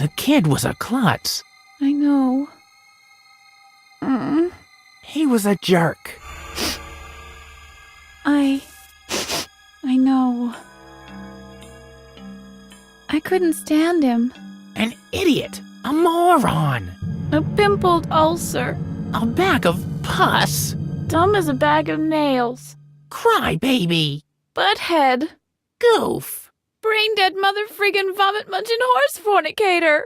The kid was a klutz. I know. He was a jerk. I know. I couldn't stand him. An idiot. A moron. A pimpled ulcer. A bag of pus. Dumb as a bag of nails. Cry baby. Butthead. Goof. Brain-dead mother-friggin' vomit-munching horse fornicator.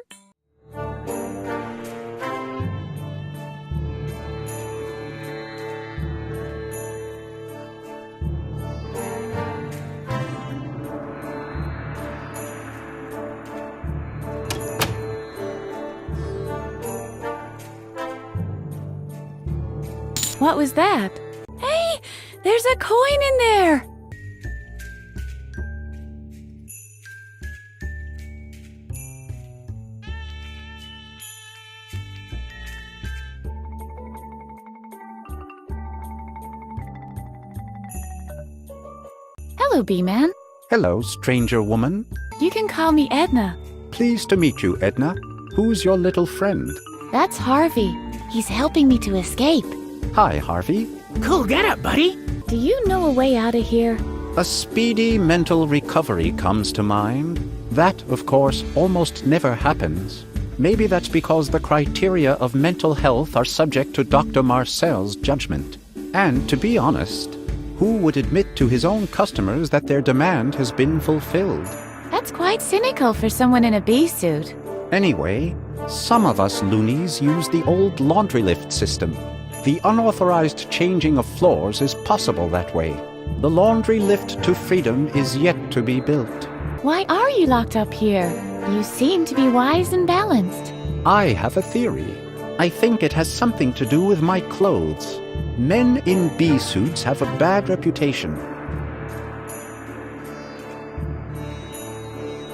What was that? Hey, there's a coin in there! Hello, Bee-Man. Hello, stranger woman. You can call me Edna. Pleased to meet you, Edna. Who's your little friend? That's Harvey. He's helping me to escape. Hi, Harvey. Cool getup, buddy. Do you know a way out of here? A speedy mental recovery comes to mind. That, of course, almost never happens. Maybe that's because the criteria of mental health are subject to Dr. Marcel's judgment. And to be honest, who would admit to his own customers that their demand has been fulfilled? That's quite cynical for someone in a bee suit. Anyway, some of us loonies use the old laundry lift system. The unauthorized changing of floors is possible that way. The laundry lift to freedom is yet to be built. Why are you locked up here? You seem to be wise and balanced. I have a theory. I think it has something to do with my clothes. Men in bee suits have a bad reputation.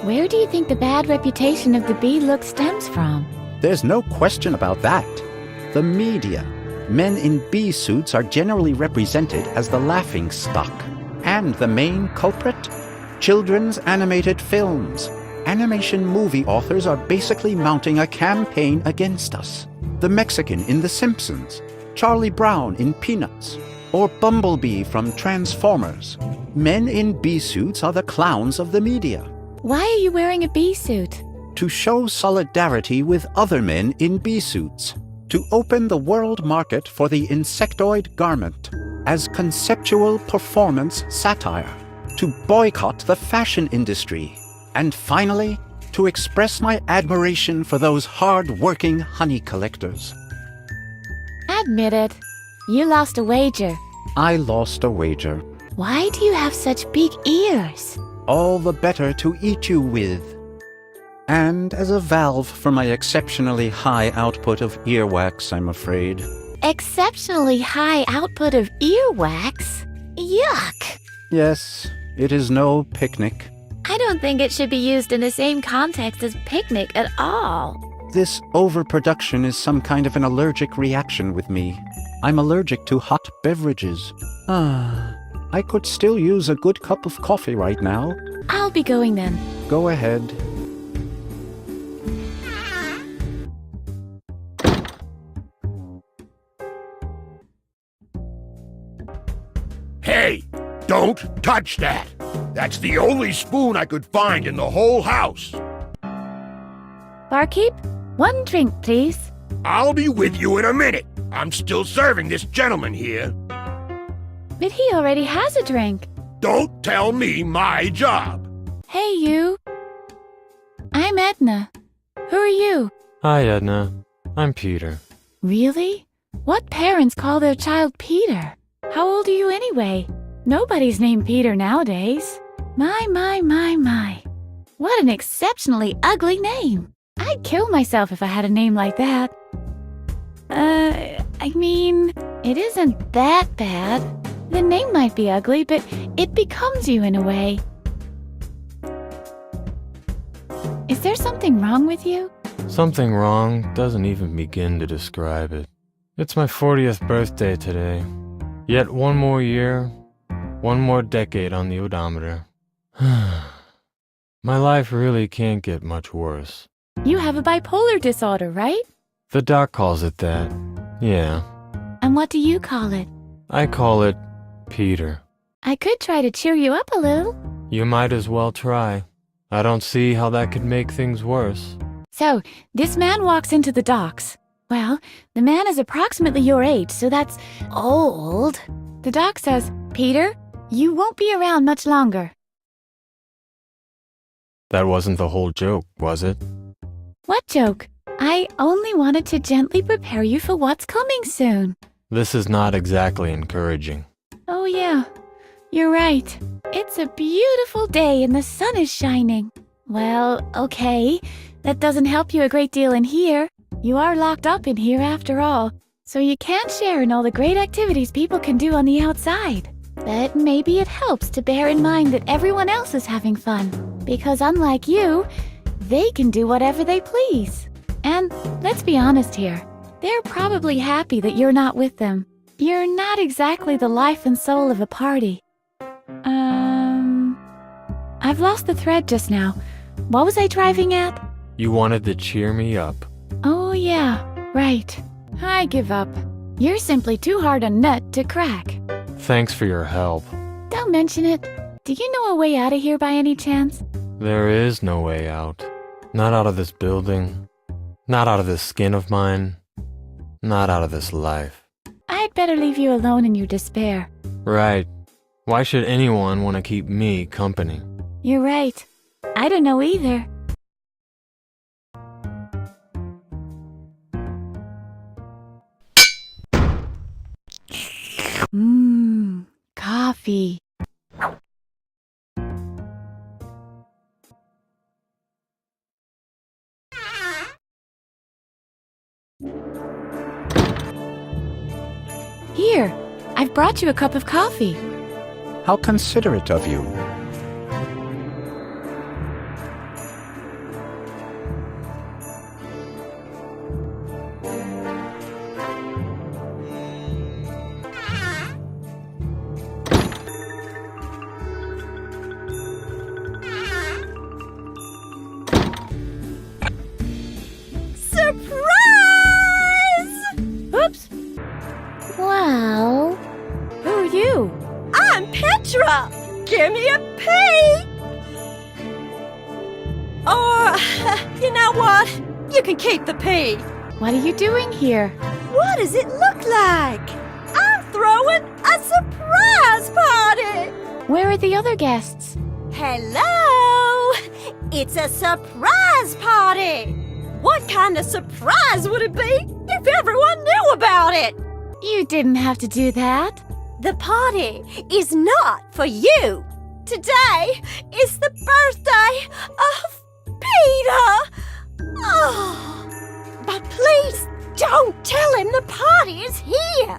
Where do you think the bad reputation of the bee look stems from? There's no question about that. The media. Men in bee suits are generally represented as the laughing stock. And the main culprit? Children's animated films. Animation movie authors are basically mounting a campaign against us. The Mexican in The Simpsons, Charlie Brown in Peanuts, or Bumblebee from Transformers. Men in bee suits are the clowns of the media. Why are you wearing a bee suit? To show solidarity with other men in bee suits. To open the world market for the insectoid garment as conceptual performance satire. To boycott the fashion industry. And finally, to express my admiration for those hard-working honey collectors. Admit it. You lost a wager. I lost a wager. Why do you have such big ears? All the better to eat you with. And as a valve for my exceptionally high output of earwax, I'm afraid. Exceptionally high output of earwax? Yuck! Yes, it is no picnic. I don't think it should be used in the same context as picnic at all. This overproduction is some kind of an allergic reaction with me. I'm allergic to hot beverages. I could still use a good cup of coffee right now. I'll be going then. Go ahead. Hey, don't touch that! That's the only spoon I could find in the whole house. Barkeep, one drink, please. I'll be with you in a minute. I'm still serving this gentleman here. But he already has a drink. Don't tell me my job. Hey, you. I'm Edna. Who are you? Hi, Edna. I'm Peter. Really? What parents call their child Peter? How old are you anyway? Nobody's named Peter nowadays. My. What an exceptionally ugly name. I'd kill myself if I had a name like that. I mean, it isn't that bad. The name might be ugly, but it becomes you in a way. Is there something wrong with you? Something wrong doesn't even begin to describe it. It's my 40th birthday today. Yet one more year, one more decade on the odometer. My life really can't get much worse. You have a bipolar disorder, right? The doc calls it that. Yeah. And what do you call it? I call it Peter. I could try to cheer you up a little. You might as well try. I don't see how that could make things worse. So, this man walks into the docks. Well, the man is approximately your age, so that's old. The doc says, Peter, you won't be around much longer. That wasn't the whole joke, was it? What joke? I only wanted to gently prepare you for what's coming soon. This is not exactly encouraging. Oh yeah, you're right. It's a beautiful day and the sun is shining. Well, okay, that doesn't help you a great deal in here. You are locked up in here after all, so you can't share in all the great activities people can do on the outside. But maybe it helps to bear in mind that everyone else is having fun, because unlike you, they can do whatever they please. And let's be honest here, they're probably happy that you're not with them. You're not exactly the life and soul of a party. I've lost the thread just now. What was I driving at? You wanted to cheer me up. Oh yeah, right. I give up. You're simply too hard a nut to crack. Thanks for your help. Don't mention it. Do you know a way out of here by any chance? There is no way out. Not out of this building. Not out of this skin of mine. Not out of this life. I'd better leave you alone in your despair. Right. Why should anyone want to keep me company? You're right. I don't know either. Coffee. Here, I've brought you a cup of coffee. How considerate of you. Oops. Well, who are you? I'm Petra! Give me a P! Or, you know what? You can keep the P. What are you doing here? What does it look like? I'm throwing a surprise party! Where are the other guests? Hello! It's a surprise party! What kind of surprise would it be if everyone knew about it? You didn't have to do that. The party is not for you. Today is the birthday of Peter. Oh, but please don't tell him the party is here.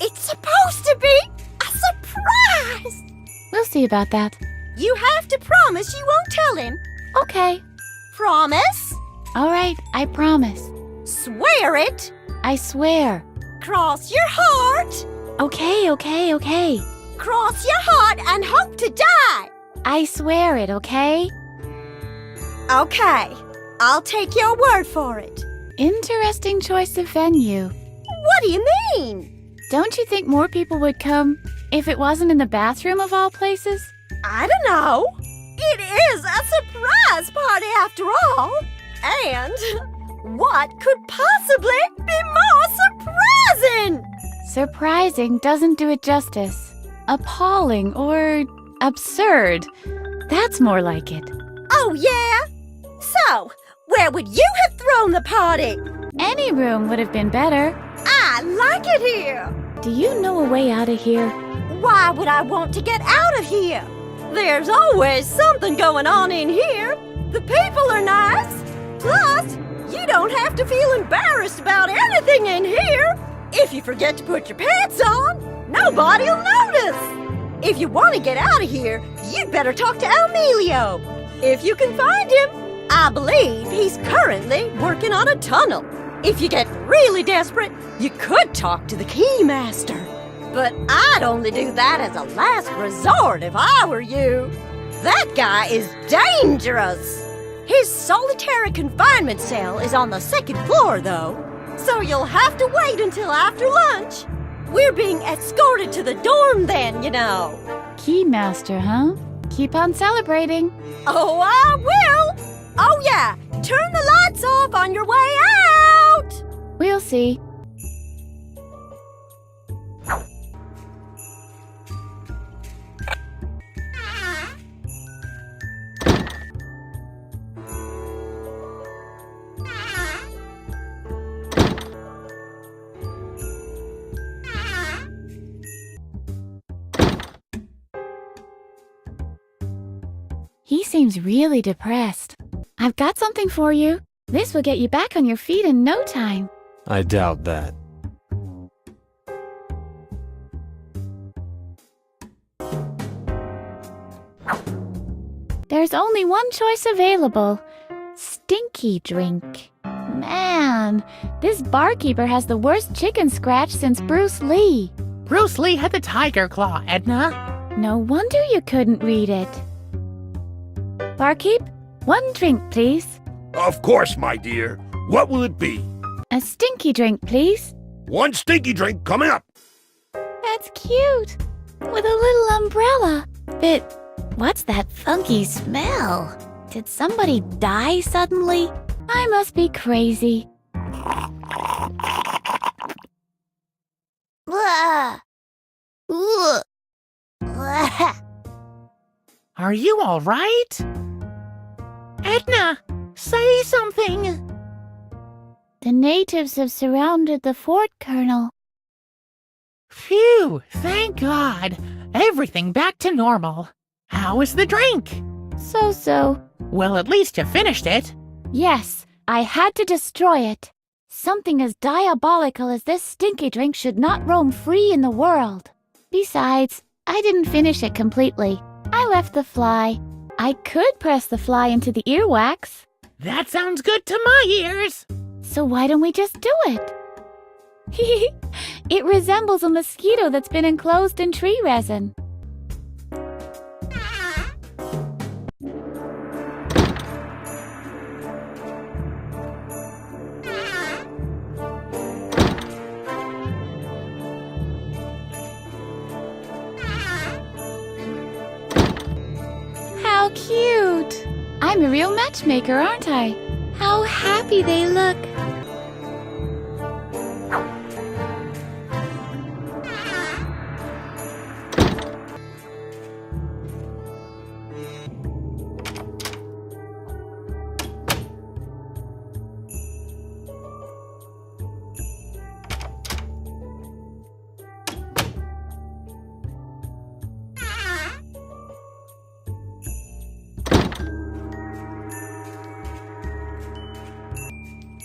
It's supposed to be a surprise. We'll see about that. You have to promise you won't tell him. Okay. Promise? All right, I promise. Swear it. I swear. Cross your heart. Okay. Cross your heart and hope to die. I swear it, okay? Okay, I'll take your word for it. Interesting choice of venue. What do you mean? Don't you think more people would come if it wasn't in the bathroom of all places? I don't know. It is a surprise party after all. And what could possibly be more surprising? Surprising doesn't do it justice. Appalling or absurd. That's more like it. Oh, yeah? So, where would you have thrown the party? Any room would have been better. I like it here. Do you know a way out of here? Why would I want to get out of here? There's always something going on in here. The people are nice. Plus, you don't have to feel embarrassed about anything in here. If you forget to put your pants on, nobody'll notice. If you want to get out of here, you'd better talk to Emilio. If you can find him, I believe he's currently working on a tunnel. If you get really desperate, you could talk to the keymaster. But I'd only do that as a last resort if I were you. That guy is dangerous. His solitary confinement cell is on the 2nd floor, though. So you'll have to wait until after lunch. We're being escorted to the dorm then, you know. Keymaster, huh? Keep on celebrating. Oh, I will. Oh, yeah. Turn the lights off on your way out. We'll see. He seems really depressed. I've got something for you. This will get you back on your feet in no time. I doubt that. There's only one choice available. Stinky drink. Man, this barkeeper has the worst chicken scratch since Bruce Lee. Bruce Lee had the tiger claw, Edna. No wonder you couldn't read it. Barkeep, one drink, please. Of course, my dear. What will it be? A stinky drink, please. One stinky drink coming up. That's cute. With a little umbrella. But what's that funky smell? Did somebody die suddenly? I must be crazy. Blah. Ugh. Blah. Are you all right? Edna, say something. The natives have surrounded the fort, Colonel. Phew, thank God. Everything back to normal. How was the drink? So. Well, at least you finished it. Yes, I had to destroy it. Something as diabolical as this stinky drink should not roam free in the world. Besides, I didn't finish it completely. I left the fly. I could press the fly into the earwax. That sounds good to my ears. So why don't we just do it? It resembles a mosquito that's been enclosed in tree resin. How cute! I'm a real matchmaker, aren't I? How happy they look!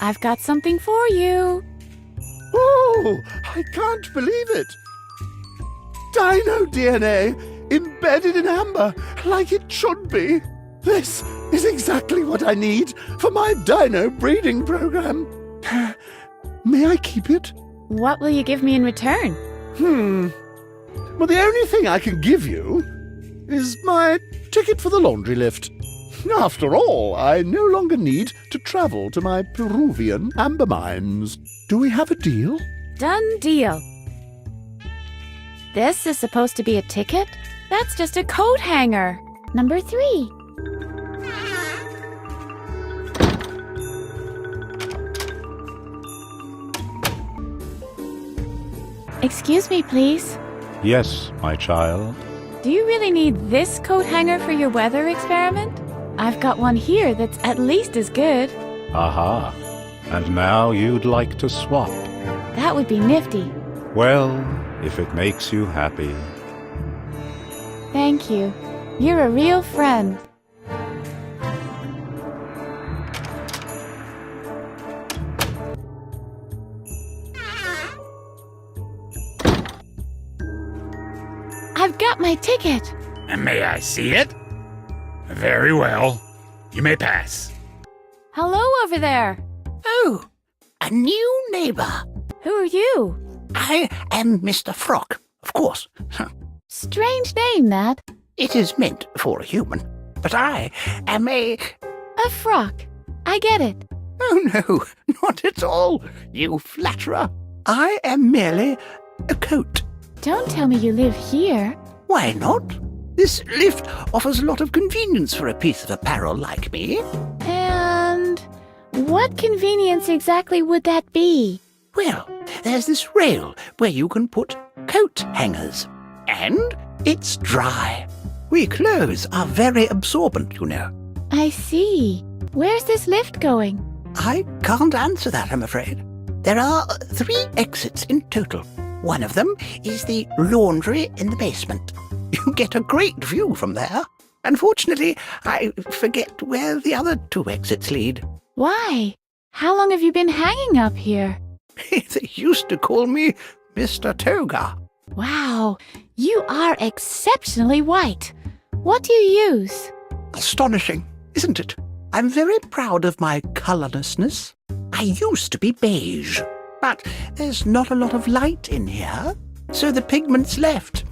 I've got something for you. Oh, I can't believe it. Dino DNA embedded in amber, like it should be. This is exactly what I need for my dino breeding program. May I keep it? What will you give me in return? Well, the only thing I can give you is my ticket for the laundry lift. After all, I no longer need to travel to my Peruvian amber mines. Do we have a deal? Done deal. This is supposed to be a ticket? That's just a coat hanger. Number 3. Excuse me, please. Yes, my child. Do you really need this coat hanger for your weather experiment? I've got one here that's at least as good. Aha. And now you'd like to swap. That would be nifty. Well, if it makes you happy. Thank you. You're a real friend. I've got my ticket. May I see it? Very well. You may pass. Hello over there. Oh, a new neighbor. Who are you? I am Mr. Frock, of course. Strange name, that. It is meant for a human. But I am a A frock. I get it. Oh, no, not at all, you flatterer. I am merely a coat. Don't tell me you live here. Why not? This lift offers a lot of convenience for a piece of apparel like me. And what convenience exactly would that be? Well, there's this rail where you can put coat hangers. And it's dry. We clothes are very absorbent, you know. I see. Where's this lift going? I can't answer that, I'm afraid. There are 3 exits in total. One of them is the laundry in the basement. You get a great view from there. Unfortunately, I forget where the other 2 exits lead. Why? How long have you been hanging up here? They used to call me Mr. Toga. Wow, you are exceptionally white. What do you use? Astonishing, isn't it? I'm very proud of my colorlessness. I used to be beige, but there's not a lot of light in here, so the pigment's left,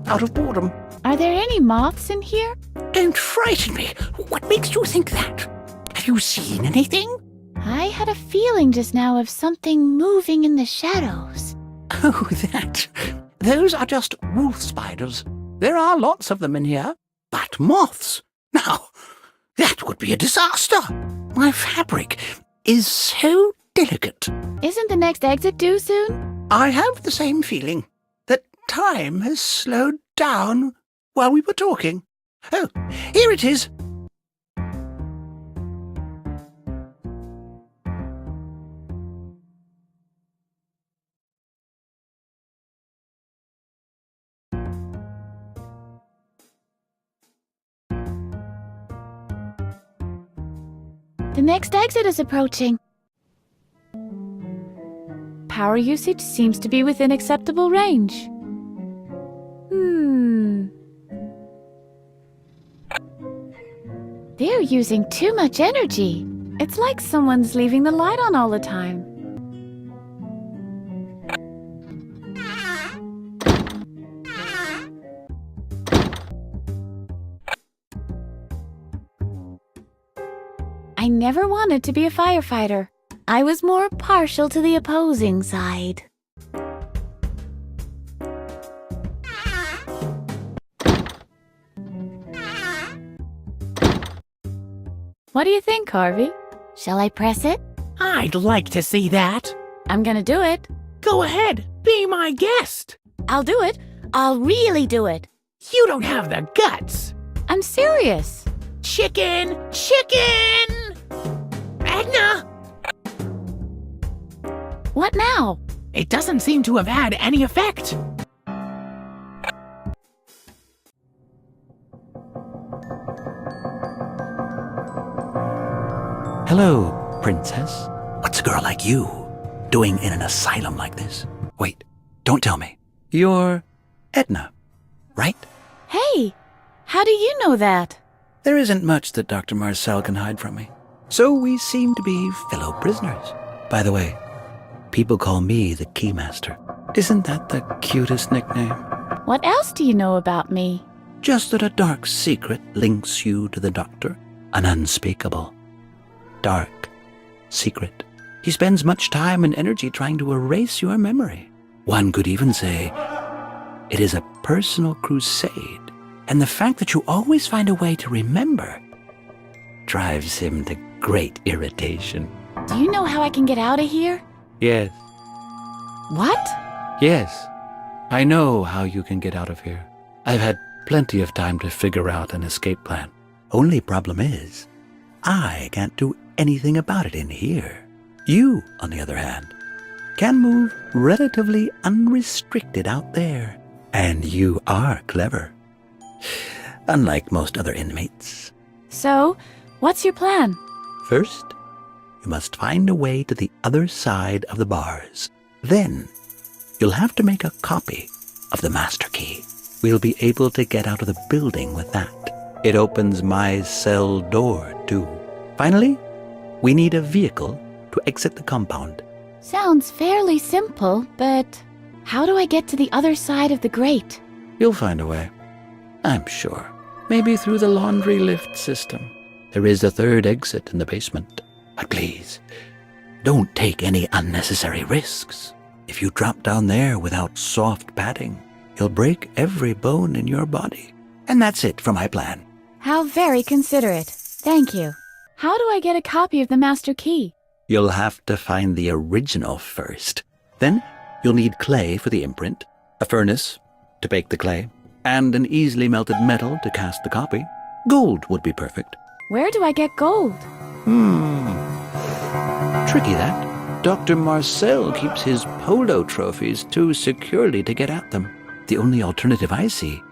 out of boredom. Are there any moths in here? Don't frighten me. What makes you think that? Have you seen anything? I had a feeling just now of something moving in the shadows. Oh, that. Those are just wolf spiders. There are lots of them in here. But moths? Now, that would be a disaster. My fabric is so delicate. Isn't the next exit due soon? I have the same feeling that time has slowed down while we were talking. Oh, here it is. The next exit is approaching. Power usage seems to be within acceptable range. They're using too much energy. It's like someone's leaving the light on all the time. I never wanted to be a firefighter. I was more partial to the opposing side. What do you think, Harvey? Shall I press it? I'd like to see that. I'm gonna do it. Go ahead, be my guest. I'll do it. I'll really do it. You don't have the guts. I'm serious. Chicken! Chicken! Edna! What now? It doesn't seem to have had any effect. Hello, princess. What's a girl like you doing in an asylum like this? Wait, don't tell me. You're Edna, right? Hey, how do you know that? There isn't much that Dr. Marcel can hide from me. So we seem to be fellow prisoners. By the way, people call me the Keymaster. Isn't that the cutest nickname? What else do you know about me? Just that a dark secret links you to the doctor. An unspeakable, dark secret. He spends much time and energy trying to erase your memory. One could even say it is a personal crusade. And the fact that you always find a way to remember drives him to great irritation. Do you know how I can get out of here? Yes, What? yes. I know how you can get out of here. I've had plenty of time to figure out an escape plan. Only problem is, I can't do anything about it in here. You, on the other hand, can move relatively unrestricted out there. And you are clever. Unlike most other inmates. So, what's your plan? First, you must find a way to the other side of the bars. Then, you'll have to make a copy of the master key. We'll be able to get out of the building with that. It opens my cell door, too. Finally, we need a vehicle to exit the compound. Sounds fairly simple, but how do I get to the other side of the grate? You'll find a way. I'm sure. Maybe through the laundry lift system. There is a third exit in the basement. But please, don't take any unnecessary risks. If you drop down there without soft padding, you'll break every bone in your body. And that's it for my plan. How very considerate. Thank you. How do I get a copy of the master key? You'll have to find the original first. Then you'll need clay for the imprint, a furnace to bake the clay, and an easily melted metal to cast the copy. Gold would be perfect. Where do I get gold? Tricky that. Dr. Marcel keeps his polo trophies too securely to get at them. The only alternative I see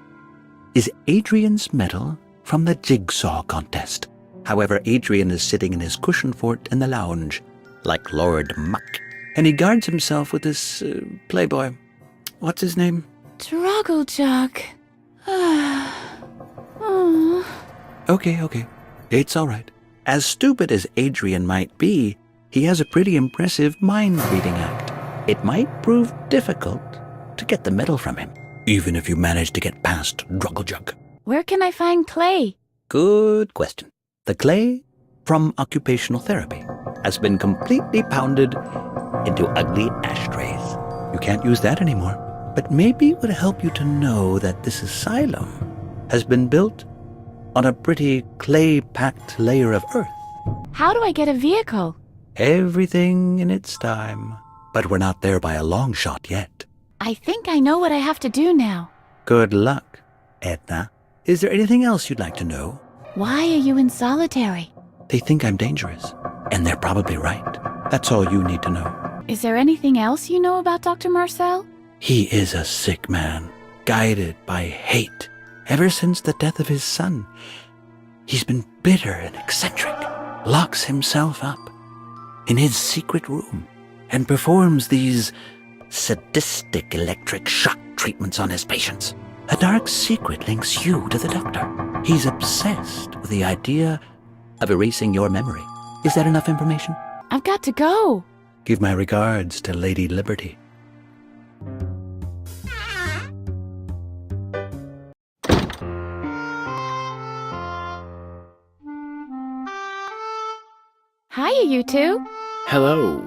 is Adrian's medal from the jigsaw contest. However, Adrian is sitting in his cushion fort in the lounge, like Lord Muck. And he guards himself with this playboy. What's his name? Drogglejug. Okay. It's all right. As stupid as Adrian might be, he has a pretty impressive mind-reading act. It might prove difficult to get the medal from him, even if you manage to get past Drogglejug. Where can I find clay? Good question. The clay from occupational therapy has been completely pounded into ugly ashtrays. You can't use that anymore. But maybe it would help you to know that this asylum has been built on a pretty clay-packed layer of earth. How do I get a vehicle? Everything in its time. But we're not there by a long shot yet. I think I know what I have to do now. Good luck, Edna. Is there anything else you'd like to know? Why are you in solitary? They think I'm dangerous, and they're probably right. That's all you need to know. Is there anything else you know about Dr. Marcel? He is a sick man, guided by hate. Ever since the death of his son, he's been bitter and eccentric, locks himself up in his secret room, and performs these sadistic electric shock treatments on his patients. A dark secret links you to the doctor. He's obsessed with the idea of erasing your memory. Is that enough information? I've got to go. Give my regards to Lady Liberty. Hiya, you two. Hello.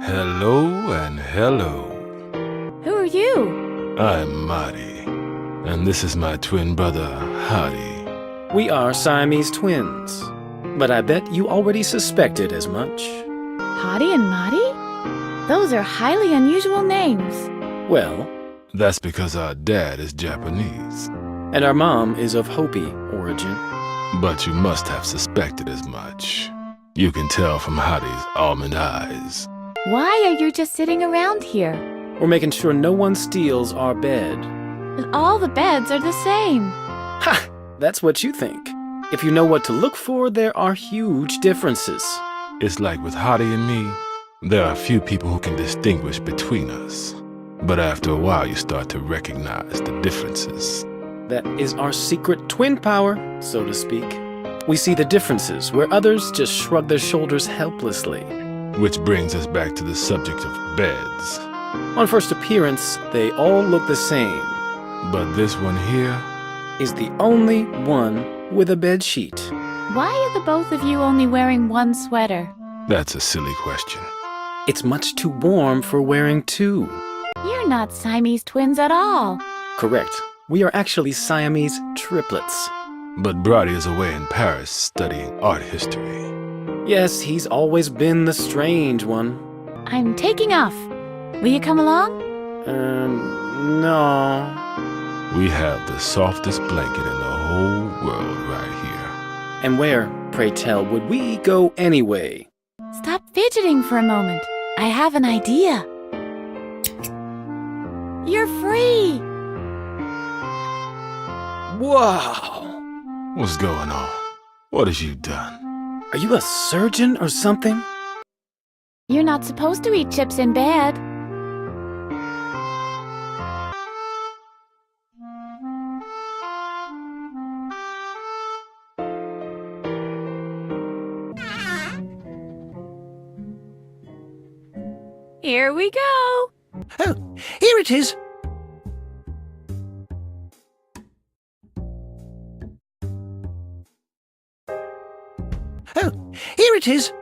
Hello and hello. Who are you? I'm Marty, and this is my twin brother, Howdy. We are Siamese twins, but I bet you already suspected as much. Hottie and Marty? Those are highly unusual names. Well, That's because our dad is Japanese. and our mom is of Hopi origin. But you must have suspected as much. You can tell from Howdy's almond eyes. Why are you just sitting around here? We're making sure no one steals our bed. But all the beds are the same. Ha! That's what you think. If you know what to look for, there are huge differences. It's like with Howdy and me, there are few people who can distinguish between us. But after a while, you start to recognize the differences. That is our secret twin power, so to speak. We see the differences where others just shrug their shoulders helplessly. Which brings us back to the subject of beds. On first appearance, they all look the same. But this one here, Is the only one with a bed sheet. Why are the both of you only wearing one sweater? that's a silly question. It's much too warm for wearing two. You're not Siamese twins at all. Correct. We are actually Siamese triplets. But Brody is away in Paris studying art history. Yes, he's always been the strange one. I'm taking off. Will you come along? No. We have the softest blanket in the whole world right here. And where, pray tell, would we go anyway? Stop fidgeting for a moment. I have an idea. You're free. Wow! What's going on? What have you done? Are you a surgeon or something? You're not supposed to eat chips in bed. Here we go. Oh, here it is. it is.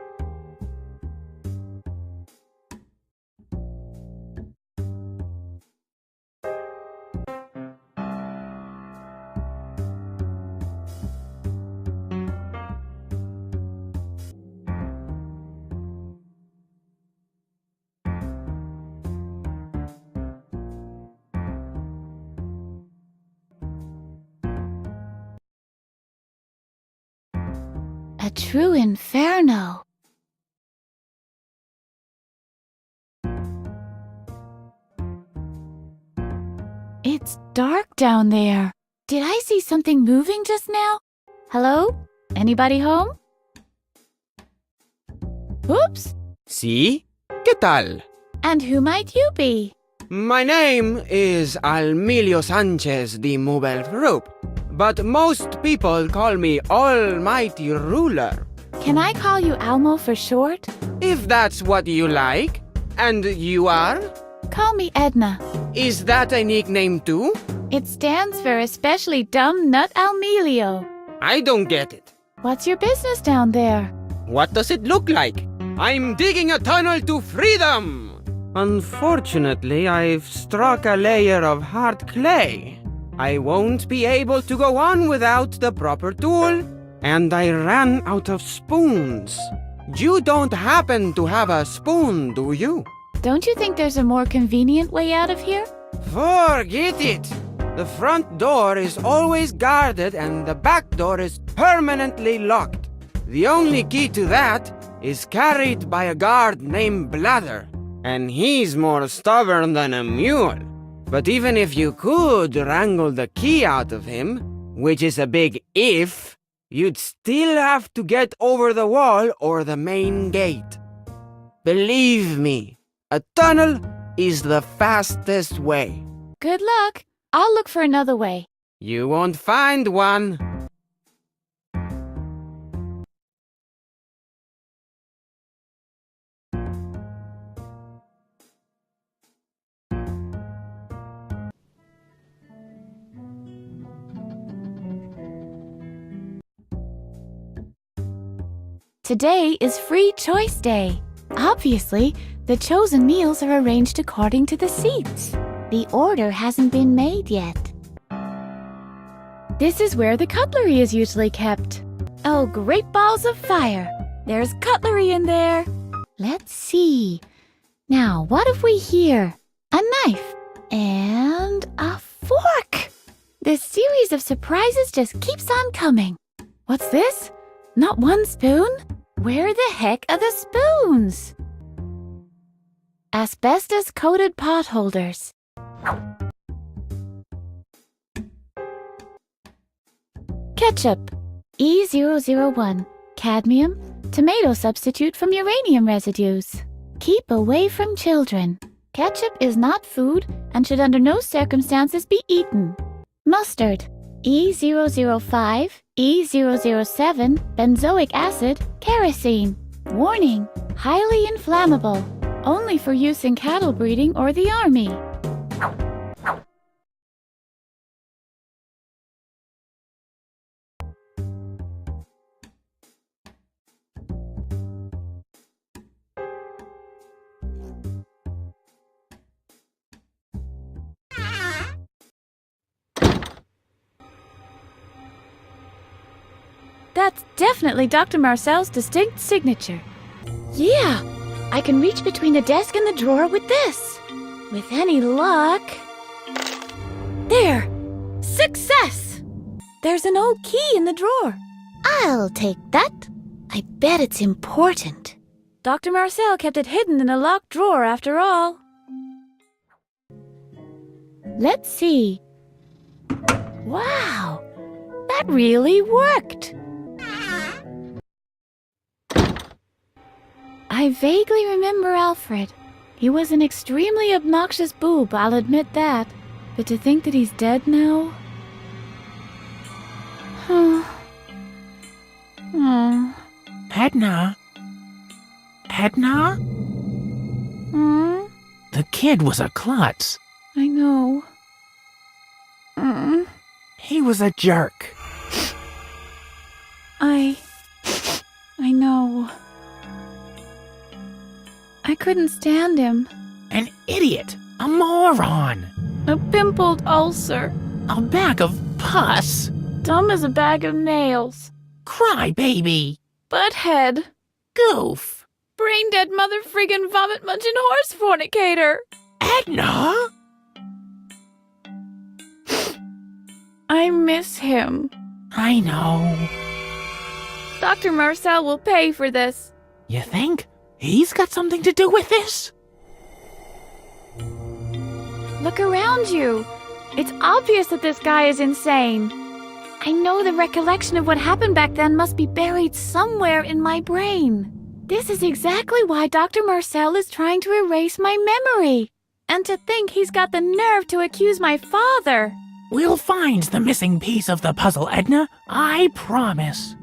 A true inferno. It's dark down there. Did I see something moving just now? Hello? Anybody home? Oops! ¿Sí? ¿Qué tal? And who might you be? My name is Almilio Sanchez de Mubelfrup, but most people call me Almighty Ruler. Can I call you Almo for short? If that's what you like. And you are? Call me Edna. Is that a nickname too? It stands for Especially Dumb Nut Almilio. I don't get it. What's your business down there? What does it look like? I'm digging a tunnel to freedom! Unfortunately, I've struck a layer of hard clay. I won't be able to go on without the proper tool, and I ran out of spoons. You don't happen to have a spoon, do you? Don't you think there's a more convenient way out of here? Forget it! The front door is always guarded and the back door is permanently locked. The only key to that is carried by a guard named Blather, and he's more stubborn than a mule. But even if you could wrangle the key out of him, which is a big if, you'd still have to get over the wall or the main gate. Believe me, a tunnel is the fastest way. Good luck. I'll look for another way. You won't find one. Today is Free Choice Day. Obviously, the chosen meals are arranged according to the seats. The order hasn't been made yet. This is where the cutlery is usually kept. Oh, great balls of fire! There's cutlery in there. Let's see. Now, what have we here? A knife and a fork. This series of surprises just keeps on coming. What's this? Not one spoon? Where the heck are the spoons? Asbestos-coated pot holders. Ketchup. E001. Cadmium. Tomato substitute from uranium residues. Keep away from children. Ketchup is not food and should under no circumstances be eaten. Mustard. E005, E007, benzoic acid, kerosene. Warning, highly inflammable. Only for use in cattle breeding or the army. That's definitely Dr. Marcel's distinct signature. Yeah, I can reach between the desk and the drawer with this. With any luck... There! Success! There's an old key in the drawer. I'll take that. I bet it's important. Dr. Marcel kept it hidden in a locked drawer after all. Let's see. Wow! That really worked! I vaguely remember Alfred. He was an extremely obnoxious boob, I'll admit that. But to think that he's dead now? Edna? Edna? The kid was a klutz. I know. He was a jerk. I know. I couldn't stand him. An idiot. A moron. A pimpled ulcer. A bag of pus. Dumb as a bag of nails. Cry baby. Butthead. Goof. Brain dead mother friggin' vomit munching horse fornicator. Edna? I miss him. I know. Dr. Marcel will pay for this. You think? He's got something to do with this? Look around you. It's obvious that this guy is insane. I know the recollection of what happened back then must be buried somewhere in my brain. This is exactly why Dr. Marcel is trying to erase my memory. And to think he's got the nerve to accuse my father. We'll find the missing piece of the puzzle, Edna. I promise.